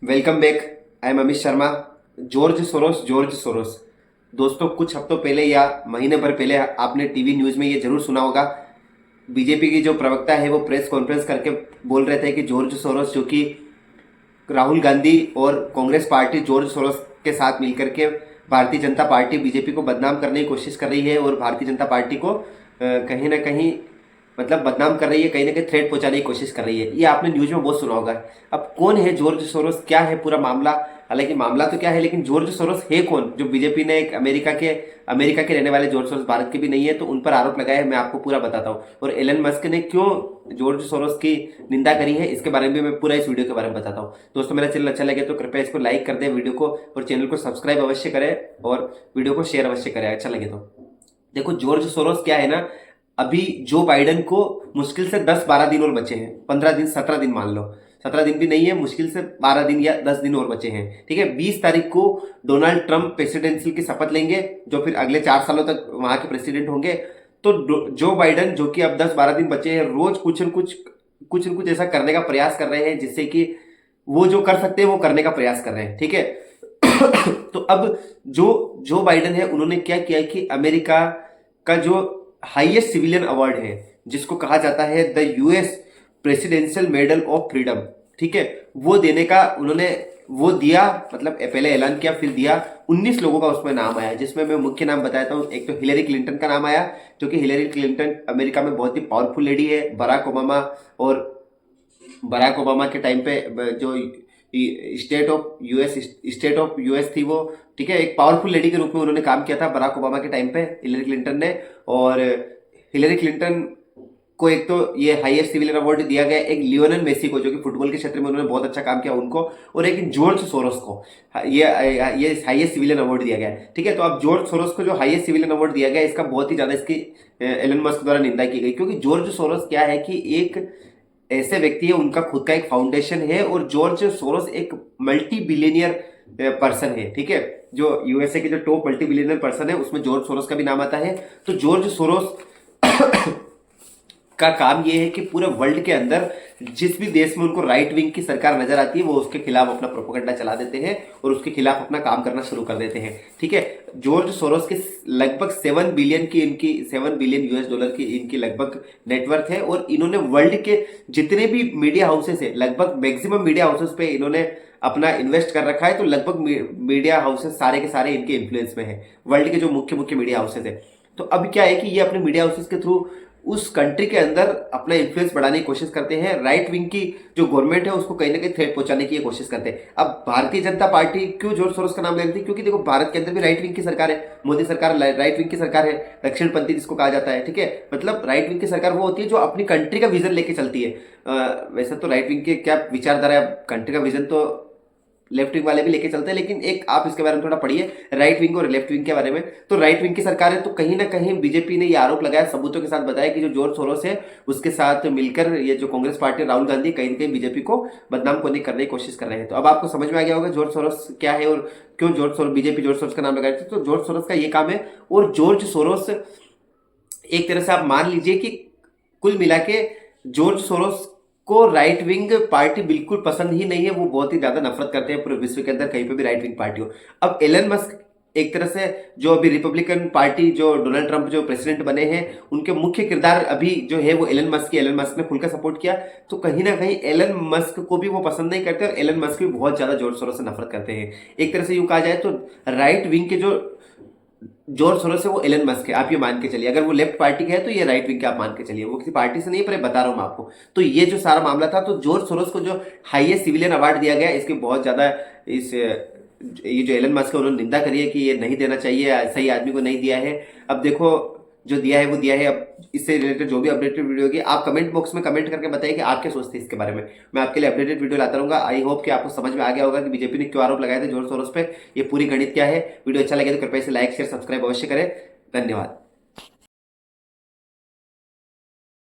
Welcome back. I am Amit Sharma. George Soros. दोस्तों, कुछ हफ्तों पहले या महीने भर पहले आपने टीवी न्यूज़ में ये जरूर सुना होगा। बीजेपी की जो प्रवक्ता है वो प्रेस कॉन्फ्रेंस करके बोल रहे थे कि जॉर्ज सोरोस, जो कि राहुल गांधी और कांग्रेस पार्टी जॉर्ज सोरोस के साथ मिलकर के भारतीय जनता पार्टी बीजेपी को बदनाम करने की कोशिश कर रही है और भारतीय जनता पार्टी को कहीं ना कहीं मतलब बदनाम कर रही है, कहीं ना कहीं थ्रेट पहुंचाने की कोशिश कर रही है। ये आपने न्यूज में बहुत सुना होगा। अब कौन है जॉर्ज सोरोस, क्या है पूरा मामला? हालांकि मामला तो क्या है, लेकिन जॉर्ज सोरोस है कौन? जो बीजेपी ने एक अमेरिका के रहने वाले जॉर्ज सोरोस, भारत के भी नहीं है, तो उन पर आरोप लगाया है। मैं आपको पूरा बताता हूँ। और एलन मस्क ने क्यों जॉर्ज सोरोस की निंदा करी है, इसके बारे में भी मैं पूरा इस वीडियो के बारे में बताता हूँ। दोस्तों, मेरा चैनल अच्छा लगे तो कृपया इसको लाइक कर दें वीडियो को, और चैनल को सब्सक्राइब अवश्य करें और वीडियो को शेयर अवश्य करें अच्छा लगे तो। देखो, जॉर्ज सोरोस क्या है ना, अभी जो बाइडन को मुश्किल से 10-12 दिन और बचे हैं, 15 दिन 17 दिन मान लो, 17 दिन भी नहीं है, मुश्किल से 12 दिन या 10 दिन और बचे हैं। ठीक है, 20 तारीख को डोनाल्ड ट्रंप प्रेसिडेंशियल की शपथ लेंगे, जो फिर अगले 4 सालों तक वहां के प्रेसिडेंट होंगे। तो जो बाइडन, जो कि अब 10-12 दिन बचे हैं, रोज कुछ न कुछ ऐसा करने का प्रयास कर रहे हैं जिससे कि वो जो कर सकते हैं वो करने का प्रयास कर रहे हैं। ठीक है। तो अब जो बाइडन है, उन्होंने क्या किया कि अमेरिका का जो हाईएस्ट सिविलियन अवार्ड है, जिसको कहा जाता है the US presidential medal of freedom, ठीक है, वो देने का उन्होंने वो दिया। मतलब पहले ऐलान किया, फिर दिया। 19 लोगों का उसमें नाम आया, जिसमें मैं मुख्य नाम बताता हूँ। एक तो हिलेरी क्लिंटन का नाम आया, जो कि हिलेरी क्लिंटन अमेरिका में बहुत ही पावरफुल लेडी है। बराक ओबामा के टाइम पे जो स्टेट ऑफ यूएस थी वो, ठीक है, एक पावरफुल लेडी के रूप में उन्होंने काम किया था बराक ओबामा के टाइम पे, हिलेरी क्लिंटन ने। और हिलेरी क्लिंटन को एक तो ये हाईएस्ट सिविलियन अवार्ड दिया गया, एक लियोनेल मेसी को, जो कि फुटबॉल के क्षेत्र में उन्होंने बहुत अच्छा काम किया, उनको। और एक जॉर्ज सोरोस को ये हाईएस्ट सिविलियन अवार्ड दिया गया है। ठीक है, तो अब जॉर्ज सोरोस को जो हाईएस्ट सिविलियन अवार्ड दिया गया, इसका बहुत ही ज्यादा इसकी एलन मस्क द्वारा निंदा की गई, क्योंकि जॉर्ज सोरोस क्या है कि एक ऐसे व्यक्ति है, उनका खुद का एक फाउंडेशन है, और जॉर्ज सोरोस एक मल्टी बिलियनियर पर्सन है। ठीक है, जो यूएसए के जो टॉप मल्टी बिलियनियर पर्सन है, उसमें जॉर्ज सोरोस का भी नाम आता है। तो जॉर्ज सोरोस का काम यह है कि पूरे वर्ल्ड के अंदर जिस भी देश में उनको राइट विंग की सरकार नजर आती है, वो उसके खिलाफ अपना प्रोपेगेंडा चला देते हैं और उसके खिलाफ अपना काम करना शुरू कर देते हैं। ठीक है, जॉर्ज सोरोस के लगभग 7 बिलियन यूएस डॉलर की इनकी लगभग नेटवर्थ है, और इन्होंने वर्ल्ड के जितने भी मीडिया हाउसेस है, लगभग मैक्सिमम मीडिया हाउसेस पे इन्होंने अपना इन्वेस्ट कर रखा है। तो लगभग मीडिया हाउसेस सारे के सारे इनके इन्फ्लुएंस में है, वर्ल्ड के जो मुख्य मुख्य मीडिया हाउसेस है। तो अब क्या है कि ये अपने मीडिया हाउसेस के थ्रू उस कंट्री के अंदर अपना इन्फ्लुएंस बढ़ाने की कोशिश करते हैं। राइट विंग की जो गवर्नमेंट है उसको कहीं ना कहीं थ्रेट पहुंचाने की कोशिश करते हैं। अब भारतीय जनता पार्टी क्यों जॉर्ज सोरोस का नाम ले रही थी? क्योंकि देखो, भारत के अंदर भी राइट विंग की सरकार है, मोदी सरकार राइट विंग की सरकार है, दक्षिणपंथी जिसको कहा जाता है। ठीक है, मतलब राइट विंग की सरकार वो होती है जो अपनी कंट्री का विजन लेके चलती है। वैसे तो राइट विंग के क्या विचारधारा है, कंट्री का विजन तो लेफ्ट विंग वाले भी लेके चलते हैं, लेकिन एक आप इसके बारे में थोड़ा पढ़िए, राइट विंग और लेफ्ट विंग के बारे में। तो राइट विंग की सरकार है, तो कहीं ना कहीं बीजेपी ने ये आरोप लगाया, सबूतों के साथ बताया कि जो जॉर्ज सोरोस है उसके साथ मिलकर ये जो कांग्रेस पार्टी, राहुल गांधी, कहीं ना कहीं बीजेपी को बदनाम करने की कोशिश कर रहे हैं। तो अब आपको समझ में आ गया होगा जॉर्ज सोरोस क्या है और क्यों बीजेपी जॉर्ज सोरोस का नाम लगाई थी। तो जॉर्ज सोरोस का ये काम है। और जॉर्ज सोरोस एक तरह से आप मान लीजिए कि कुल मिला के जॉर्ज सोरोस को राइट विंग पार्टी बिल्कुल पसंद ही नहीं है। वो बहुत ही ज्यादा नफरत करते हैं पूरे विश्व के अंदर, कहीं पे भी राइट विंग पार्टी हो। अब एलन मस्क एक तरह से जो अभी रिपब्लिकन पार्टी, जो डोनाल्ड ट्रंप जो प्रेसिडेंट बने हैं, उनके मुख्य किरदार अभी जो है वो एलन मस्क ने खुलकर सपोर्ट किया। तो कहीं ना कहीं एलन मस्क को भी वो पसंद नहीं करते, और एलन मस्क भी बहुत ज्यादा जॉर्ज सोरोस से नफरत करते हैं। एक तरह से यूं कहा जाए तो राइट विंग के जो जॉर्ज सोरोस है वो एलन मस्क है, आप ये मान के चलिए। अगर वो लेफ्ट पार्टी के है तो ये राइट विंग के आप मान के चलिए, वो किसी पार्टी से नहीं है, पर बता रहा हूं मैं आपको। तो ये जो सारा मामला था, तो जॉर्ज सोरोस को जो हाईएस्ट सिविलियन अवार्ड दिया गया, इसके बहुत ज्यादा ये जो एलन मस्क है उन्होंने निंदा करी है कि ये नहीं देना चाहिए, सही आदमी को नहीं दिया है। अब देखो, जो दिया है वो दिया है। अब इससे रिलेटेड जो भी अपडेटेड वीडियो होगी, आप कमेंट बॉक्स में कमेंट करके बताइए कि आप क्या सोचते हैं इसके बारे में। मैं आपके लिए अपडेटेड वीडियो लाता रहूंगा। आई होप कि आपको समझ में आ गया होगा कि बीजेपी ने क्यों आरोप लगाए थे जॉर्ज सोरोस पे, ये पूरी गणित क्या है। वीडियो अच्छा लगे तो कृपया इसे लाइक शेयर सब्सक्राइब अवश्य करें। धन्यवाद।